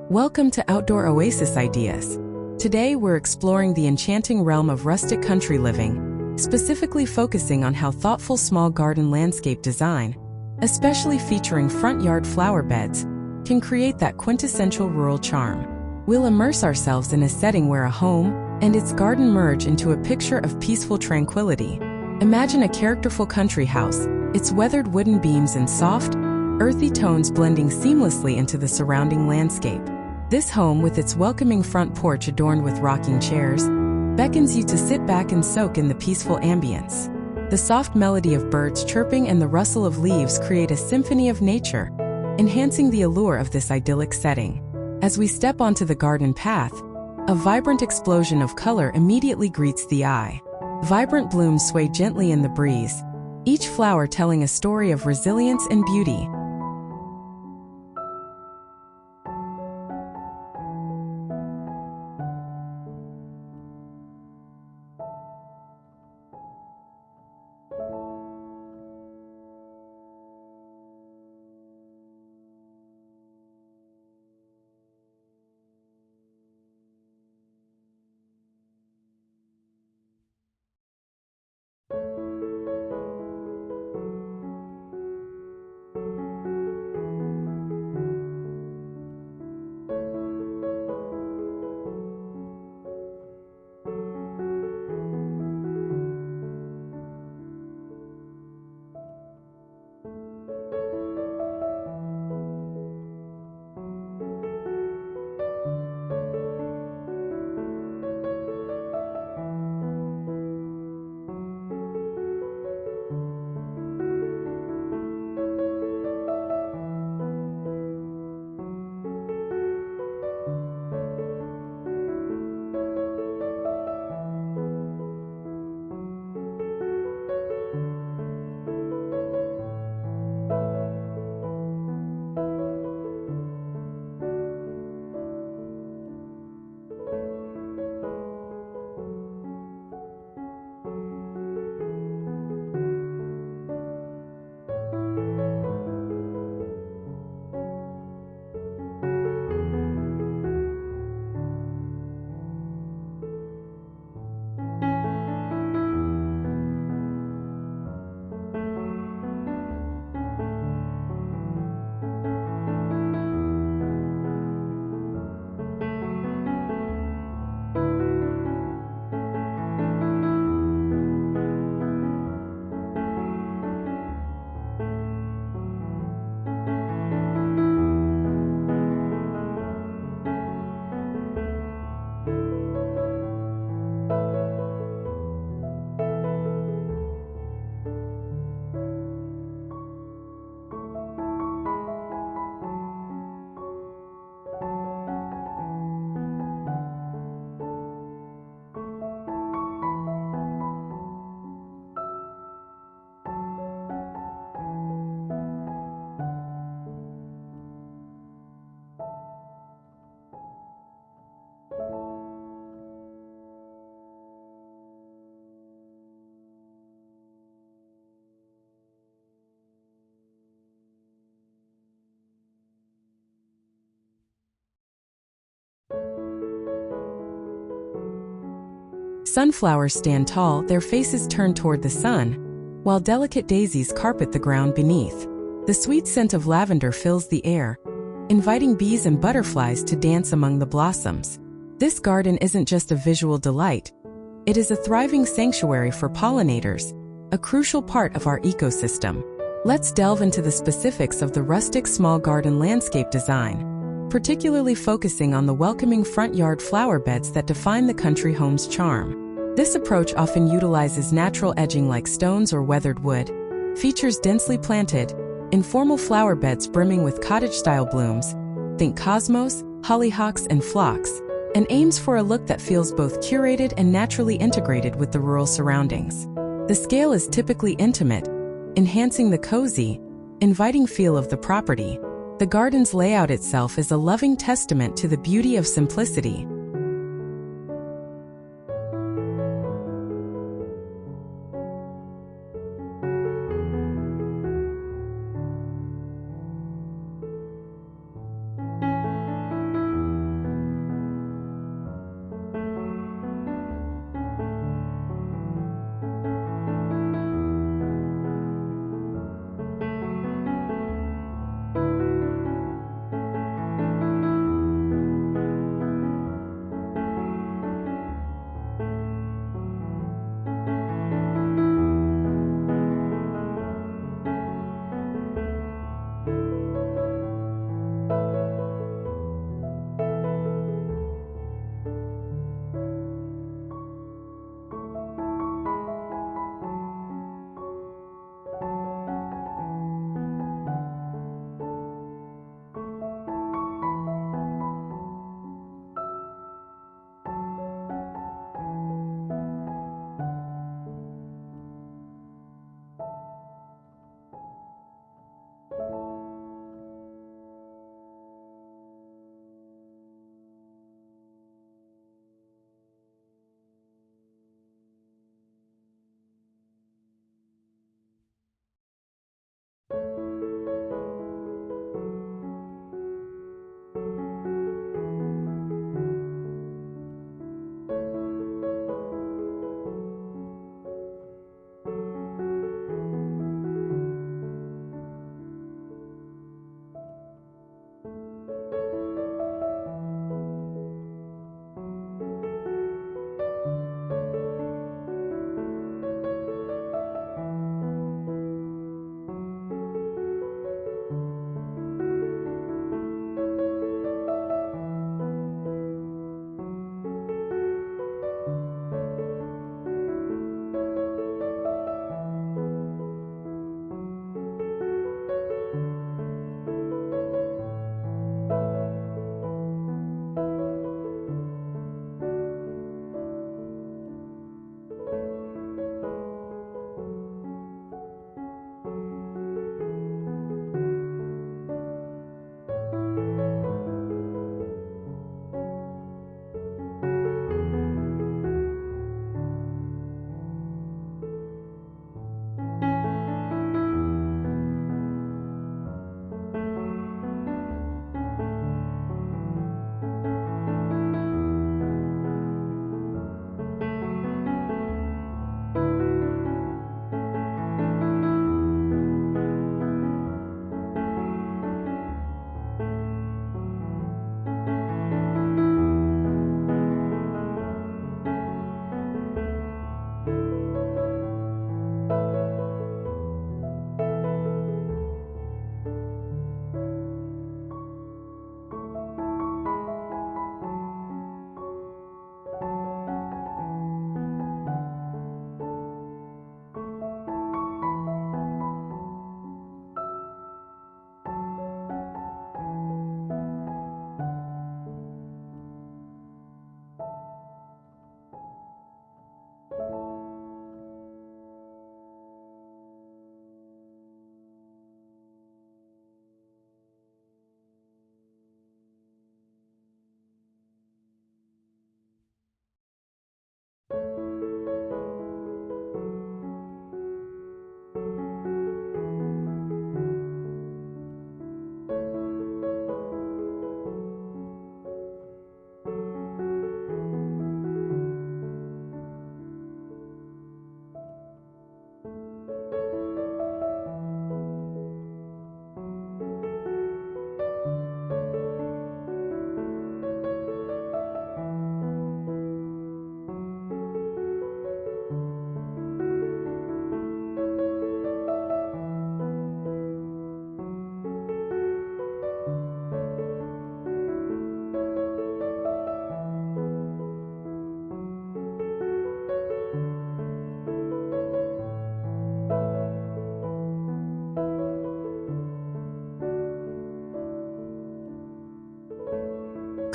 Welcome to Outdoor Oasis Ideas. Today we're exploring the enchanting realm of rustic country living, specifically focusing on how thoughtful small garden landscape design, especially featuring front yard flower beds, can create that quintessential rural charm. We'll immerse ourselves in a setting where a home and its garden merge into a picture of peaceful tranquility. Imagine a characterful country house, its weathered wooden beams and soft, earthy tones blending seamlessly into the surrounding landscape. This home, with its welcoming front porch adorned with rocking chairs, beckons you to sit back and soak in the peaceful ambience. The soft melody of birds chirping and the rustle of leaves create a symphony of nature, enhancing the allure of this idyllic setting. As we step onto the garden path, a vibrant explosion of color immediately greets the eye. Vibrant blooms sway gently in the breeze, each flower telling a story of resilience and beauty. Sunflowers stand tall, their faces turned toward the sun, while delicate daisies carpet the ground beneath. The sweet scent of lavender fills the air, inviting bees and butterflies to dance among the blossoms. This garden isn't just a visual delight, it is a thriving sanctuary for pollinators, a crucial part of our ecosystem. Let's delve into the specifics of the rustic small garden landscape design, particularly focusing on the welcoming front yard flower beds that define the country home's charm. This approach often utilizes natural edging like stones or weathered wood, features densely planted, informal flower beds brimming with cottage-style blooms, think cosmos, hollyhocks, and phlox, and aims for a look that feels both curated and naturally integrated with the rural surroundings. The scale is typically intimate, enhancing the cozy, inviting feel of the property. The garden's layout itself is a loving testament to the beauty of simplicity.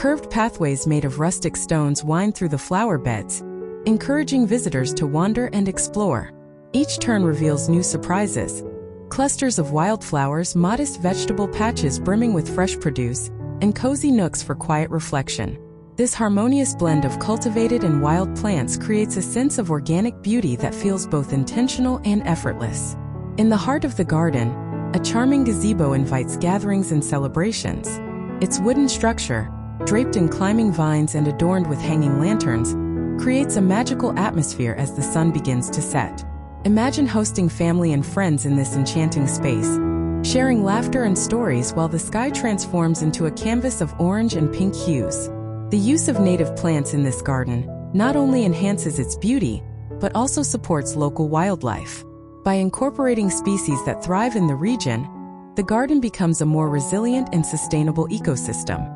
Curved pathways made of rustic stones wind through the flower beds, encouraging visitors to wander and explore. Each turn reveals new surprises. Clusters of wildflowers, modest vegetable patches brimming with fresh produce, and cozy nooks for quiet reflection. This harmonious blend of cultivated and wild plants creates a sense of organic beauty that feels both intentional and effortless. In the heart of the garden, a charming gazebo invites gatherings and celebrations. Its wooden structure, draped in climbing vines and adorned with hanging lanterns, creates a magical atmosphere as the sun begins to set. Imagine hosting family and friends in this enchanting space, sharing laughter and stories while the sky transforms into a canvas of orange and pink hues. The use of native plants in this garden not only enhances its beauty, but also supports local wildlife. By incorporating species that thrive in the region, the garden becomes a more resilient and sustainable ecosystem.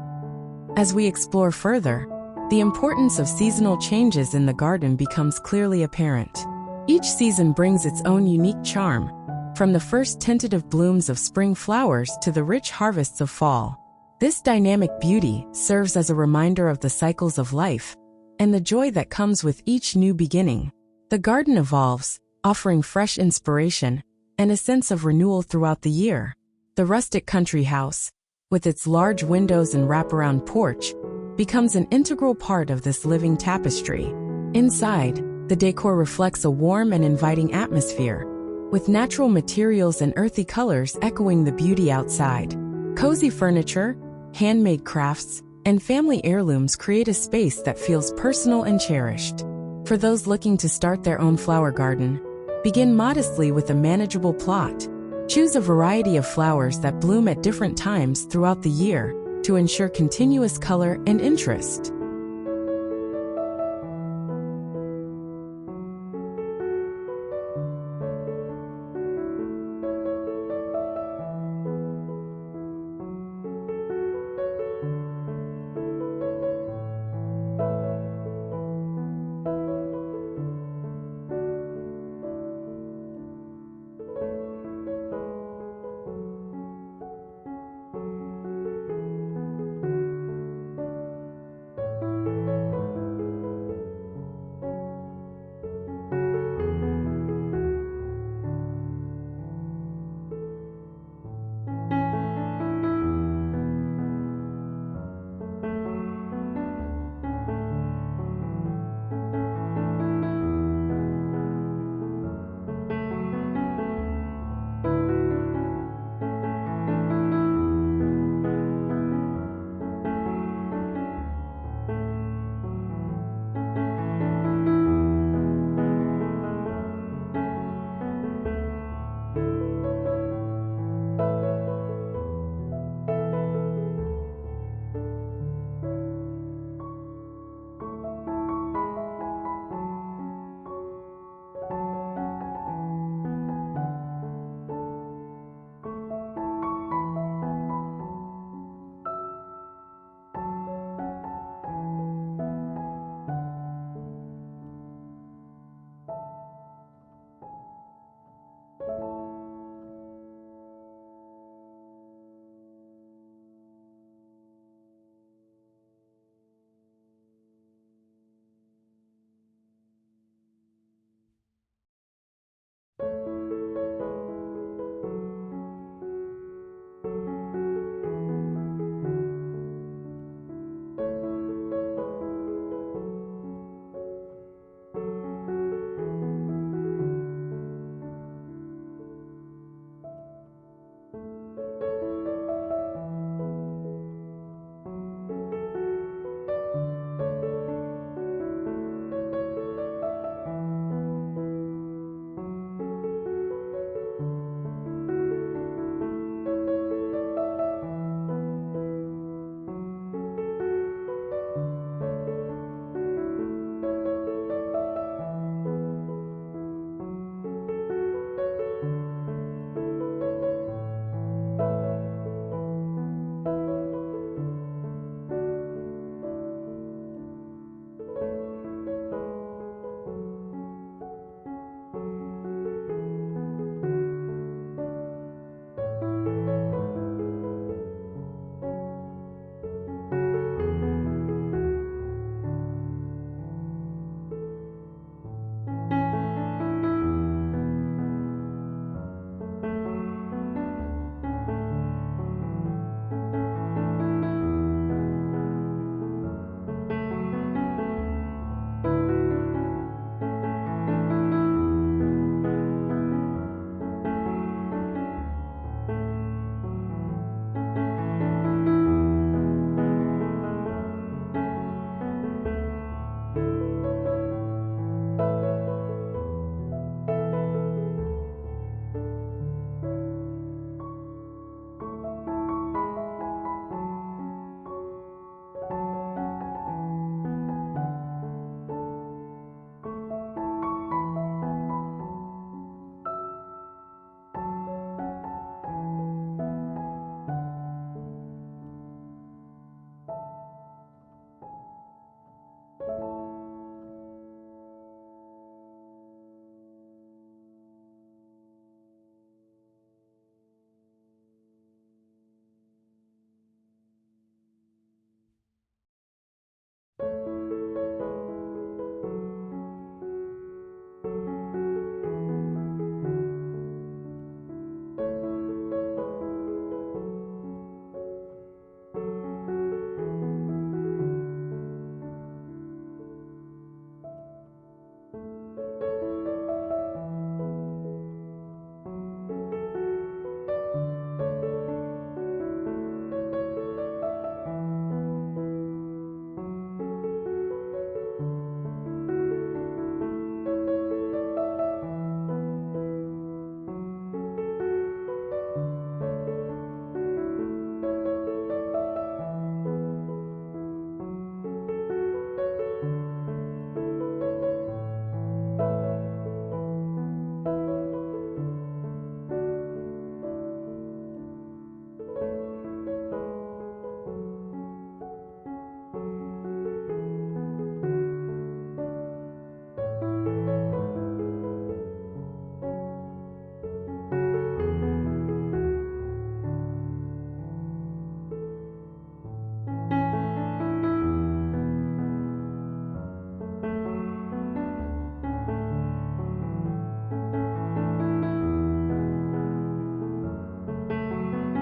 As we explore further, the importance of seasonal changes in the garden becomes clearly apparent. Each season brings its own unique charm, from the first tentative blooms of spring flowers to the rich harvests of fall. This dynamic beauty serves as a reminder of the cycles of life and the joy that comes with each new beginning. The garden evolves, offering fresh inspiration and a sense of renewal throughout the year. The rustic country house, with its large windows and wraparound porch, becomes an integral part of this living tapestry. Inside, the decor reflects a warm and inviting atmosphere, with natural materials and earthy colors echoing the beauty outside. Cozy furniture, handmade crafts, and family heirlooms create a space that feels personal and cherished. For those looking to start their own flower garden, begin modestly with a manageable plot. Choose a variety of flowers that bloom at different times throughout the year to ensure continuous color and interest.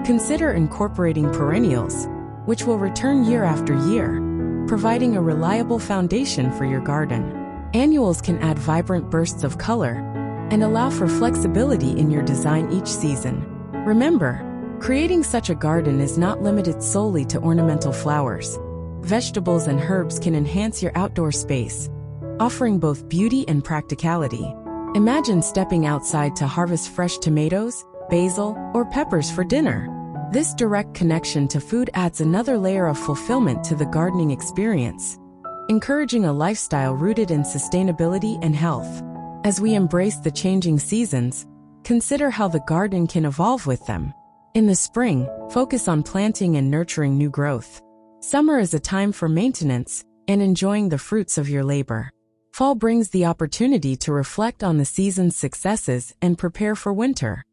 Consider incorporating perennials, which will return year after year, providing a reliable foundation for your garden. Annuals can add vibrant bursts of color and allow for flexibility in your design each season. Remember, creating such a garden is not limited solely to ornamental flowers. Vegetables and herbs can enhance your outdoor space, offering both beauty and practicality. Imagine stepping outside to harvest fresh tomatoes, basil, or peppers for dinner. This direct connection to food adds another layer of fulfillment to the gardening experience, encouraging a lifestyle rooted in sustainability and health. As we embrace the changing seasons, consider how the garden can evolve with them. In the spring, focus on planting and nurturing new growth. Summer is a time for maintenance and enjoying the fruits of your labor. Fall brings the opportunity to reflect on the season's successes and prepare for winter.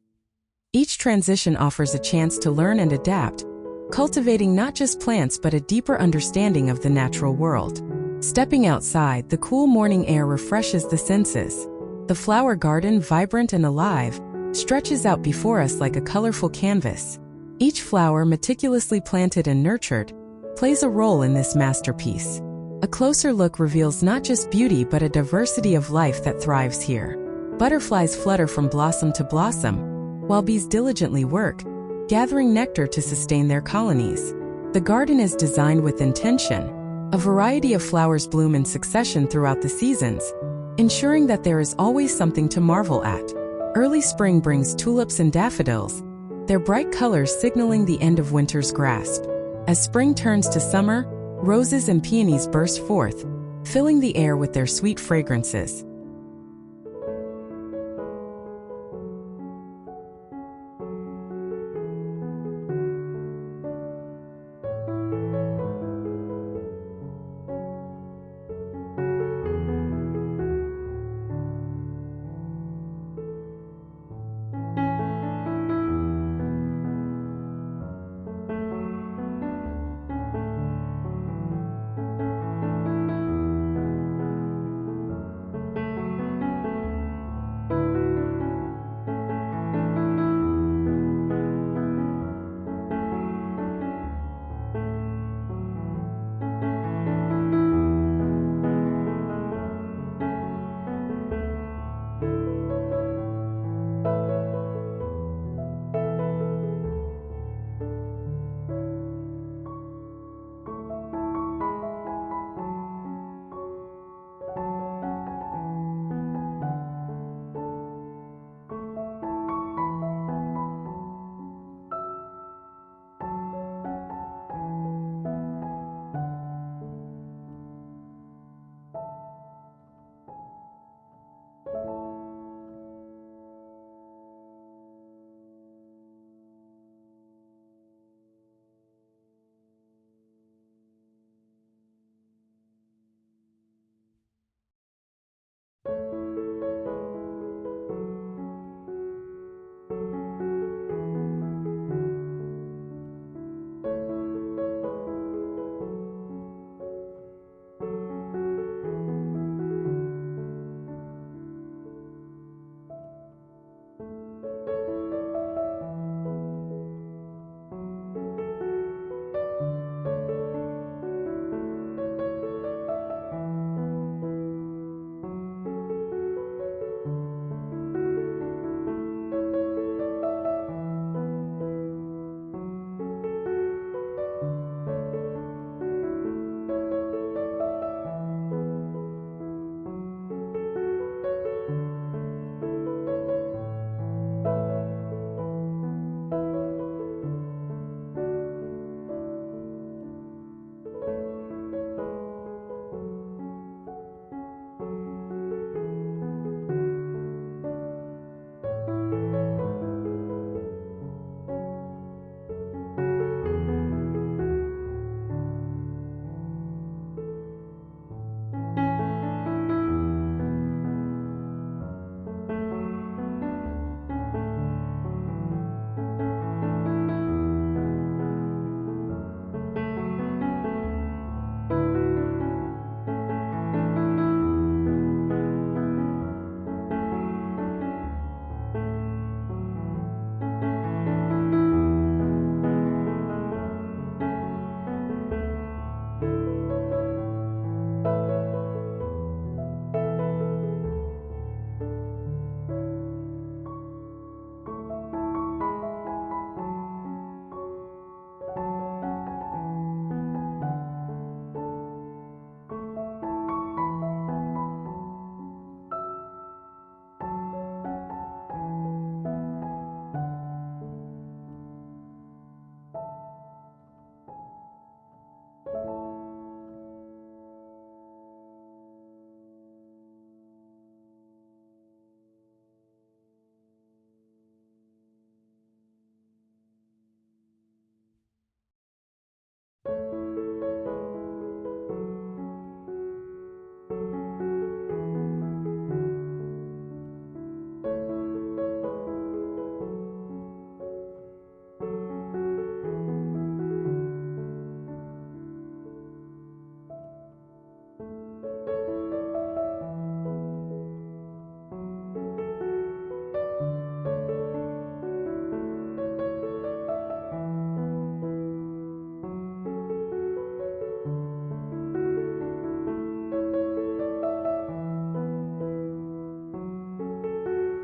Each transition offers a chance to learn and adapt, cultivating not just plants but a deeper understanding of the natural world. Stepping outside, the cool morning air refreshes the senses. The flower garden, vibrant and alive, stretches out before us like a colorful canvas. Each flower, meticulously planted and nurtured, plays a role in this masterpiece. A closer look reveals not just beauty but a diversity of life that thrives here. Butterflies flutter from blossom to blossom, while bees diligently work, gathering nectar to sustain their colonies. The garden is designed with intention. A variety of flowers bloom in succession throughout the seasons, ensuring that there is always something to marvel at. Early spring brings tulips and daffodils, their bright colors signaling the end of winter's grasp. As spring turns to summer, roses and peonies burst forth, filling the air with their sweet fragrances.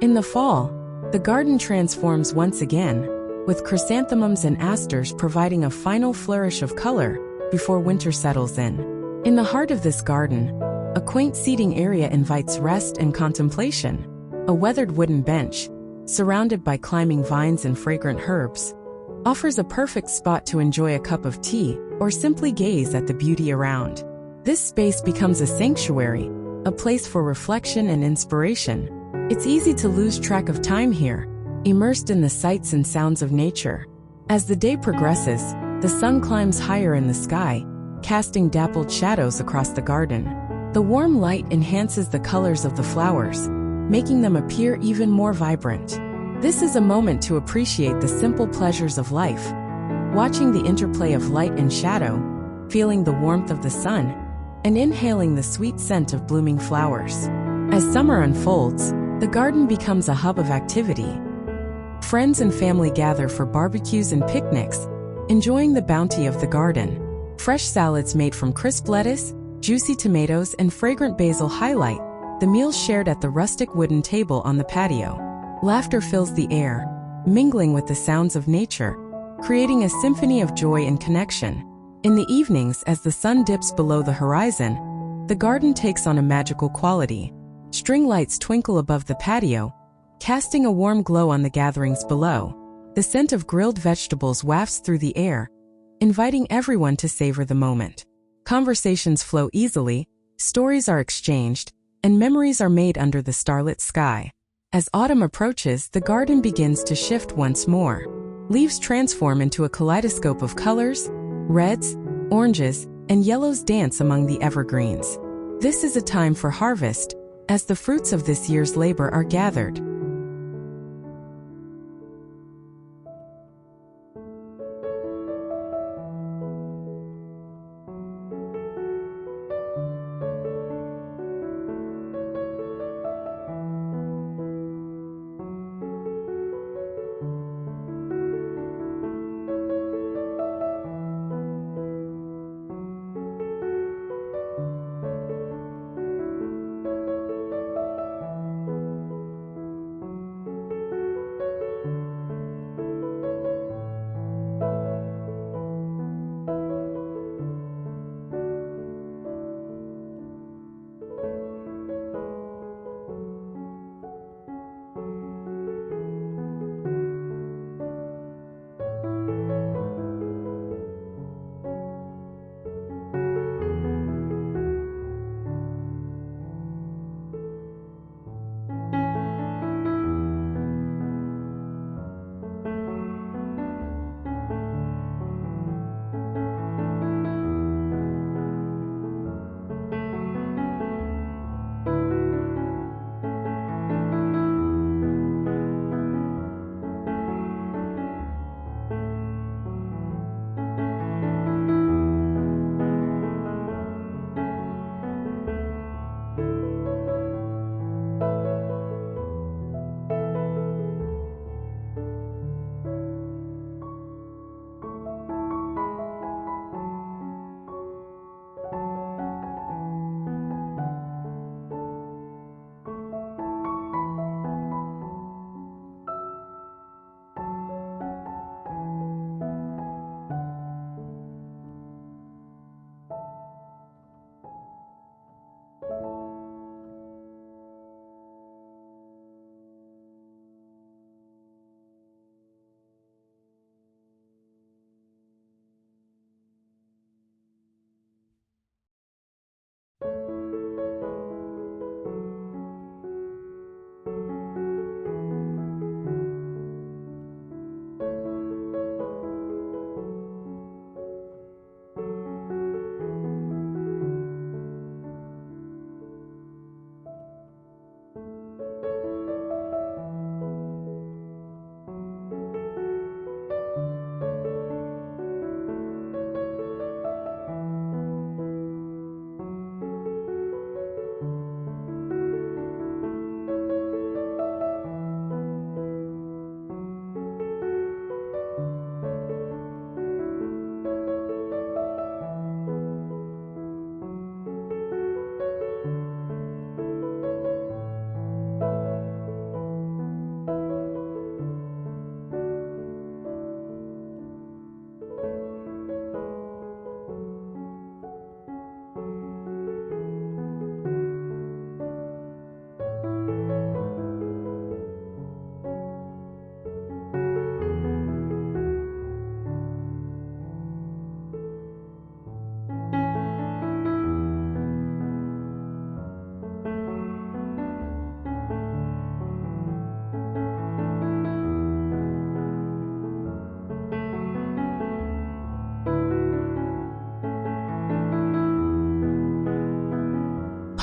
In the fall, the garden transforms once again, with chrysanthemums and asters providing a final flourish of color before winter settles in. In the heart of this garden, a quaint seating area invites rest and contemplation. A weathered wooden bench, surrounded by climbing vines and fragrant herbs, offers a perfect spot to enjoy a cup of tea or simply gaze at the beauty around. This space becomes a sanctuary, a place for reflection and inspiration. It's easy to lose track of time here, immersed in the sights and sounds of nature. As the day progresses, the sun climbs higher in the sky, casting dappled shadows across the garden. The warm light enhances the colors of the flowers, making them appear even more vibrant. This is a moment to appreciate the simple pleasures of life, watching the interplay of light and shadow, feeling the warmth of the sun, and inhaling the sweet scent of blooming flowers. As summer unfolds, the garden becomes a hub of activity. Friends and family gather for barbecues and picnics, enjoying the bounty of the garden. Fresh salads made from crisp lettuce, juicy tomatoes, and fragrant basil highlight the meals shared at the rustic wooden table on the patio. Laughter fills the air, mingling with the sounds of nature, creating a symphony of joy and connection. In the evenings, as the sun dips below the horizon, the garden takes on a magical quality. String lights twinkle above the patio, casting a warm glow on the gatherings below. The scent of grilled vegetables wafts through the air, inviting everyone to savor the moment. Conversations flow easily, stories are exchanged, and memories are made under the starlit sky. As autumn approaches, the garden begins to shift once more. Leaves transform into a kaleidoscope of colors. Reds, oranges, and yellows dance among the evergreens. This is a time for harvest, as the fruits of this year's labor are gathered.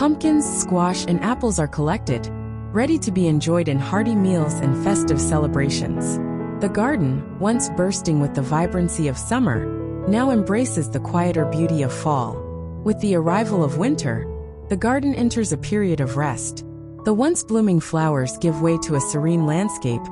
Pumpkins, squash, and apples are collected, ready to be enjoyed in hearty meals and festive celebrations. The garden, once bursting with the vibrancy of summer, now embraces the quieter beauty of fall. With the arrival of winter, the garden enters a period of rest. The once blooming flowers give way to a serene landscape,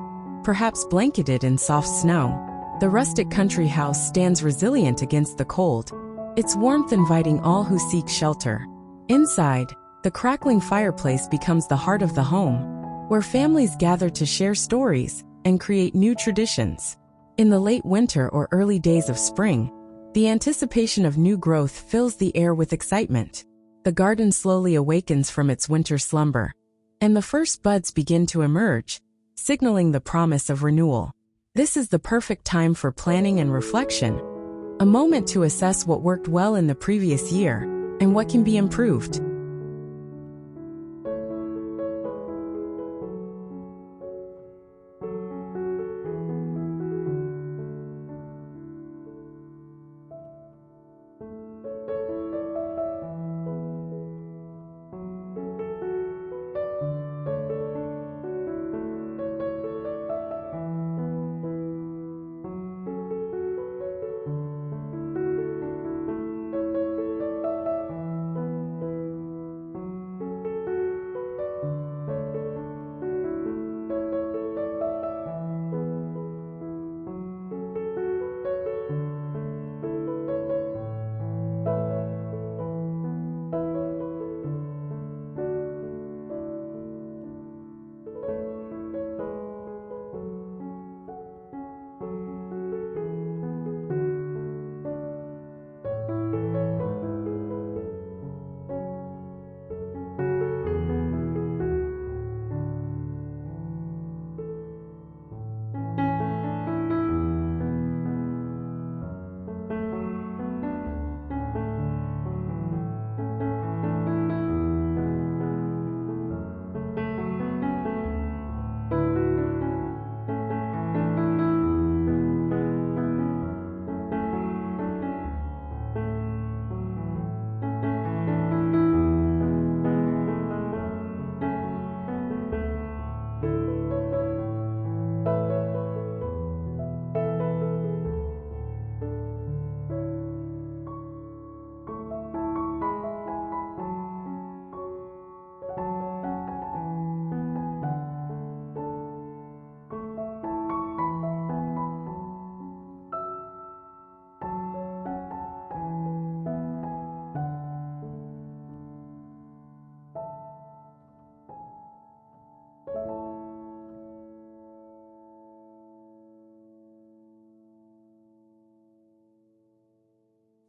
perhaps blanketed in soft snow. The rustic country house stands resilient against the cold, its warmth inviting all who seek shelter. Inside, the crackling fireplace becomes the heart of the home, where families gather to share stories and create new traditions. In the late winter or early days of spring, the anticipation of new growth fills the air with excitement. The garden slowly awakens from its winter slumber, and the first buds begin to emerge, signaling the promise of renewal. This is the perfect time for planning and reflection, a moment to assess what worked well in the previous year and what can be improved.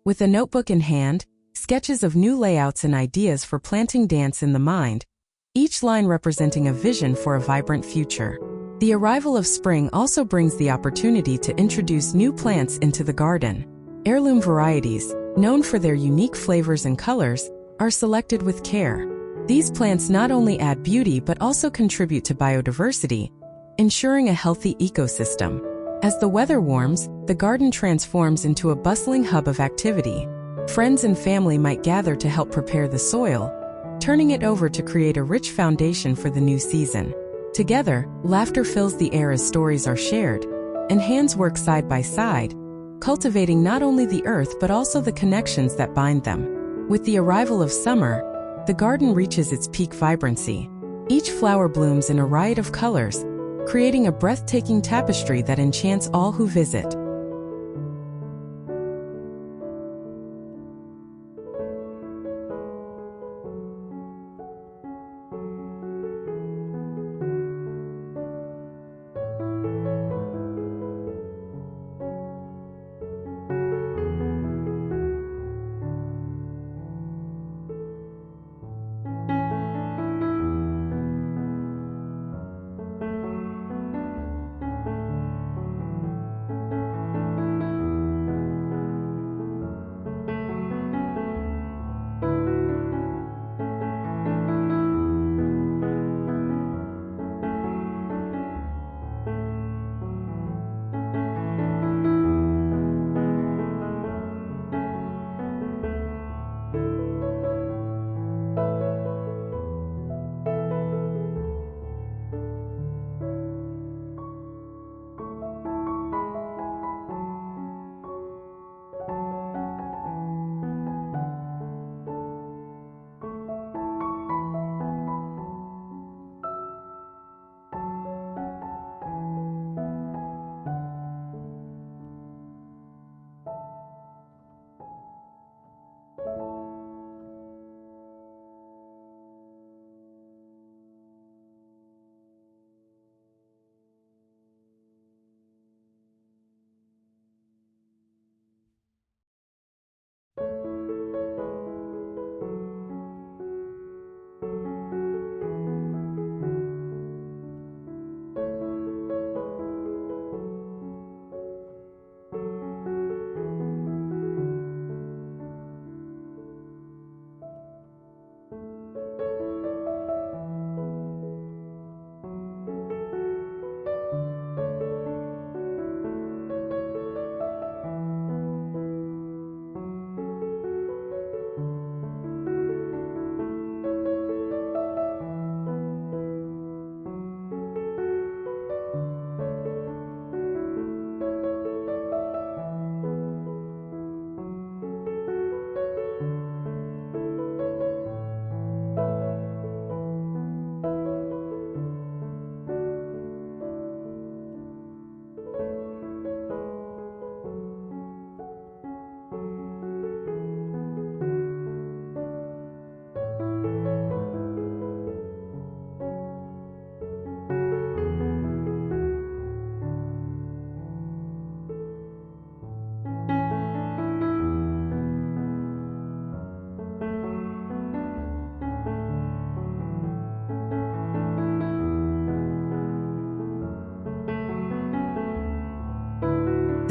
With a notebook in hand, sketches of new layouts and ideas for planting dance in the mind, each line representing a vision for a vibrant future. The arrival of spring also brings the opportunity to introduce new plants into the garden. Heirloom varieties, known for their unique flavors and colors, are selected with care. These plants not only add beauty but also contribute to biodiversity, ensuring a healthy ecosystem. As the weather warms, the garden transforms into a bustling hub of activity. Friends and family might gather to help prepare the soil, turning it over to create a rich foundation for the new season. Together, laughter fills the air as stories are shared, and hands work side by side, cultivating not only the earth but also the connections that bind them. With the arrival of summer, the garden reaches its peak vibrancy. Each flower blooms in a riot of colors, creating a breathtaking tapestry that enchants all who visit.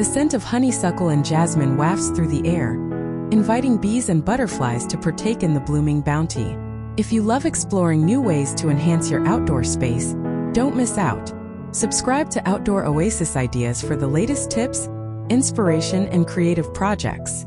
The scent of honeysuckle and jasmine wafts through the air, inviting bees and butterflies to partake in the blooming bounty. If you love exploring new ways to enhance your outdoor space, don't miss out. Subscribe to Outdoor Oasis Ideas for the latest tips, inspiration, and creative projects.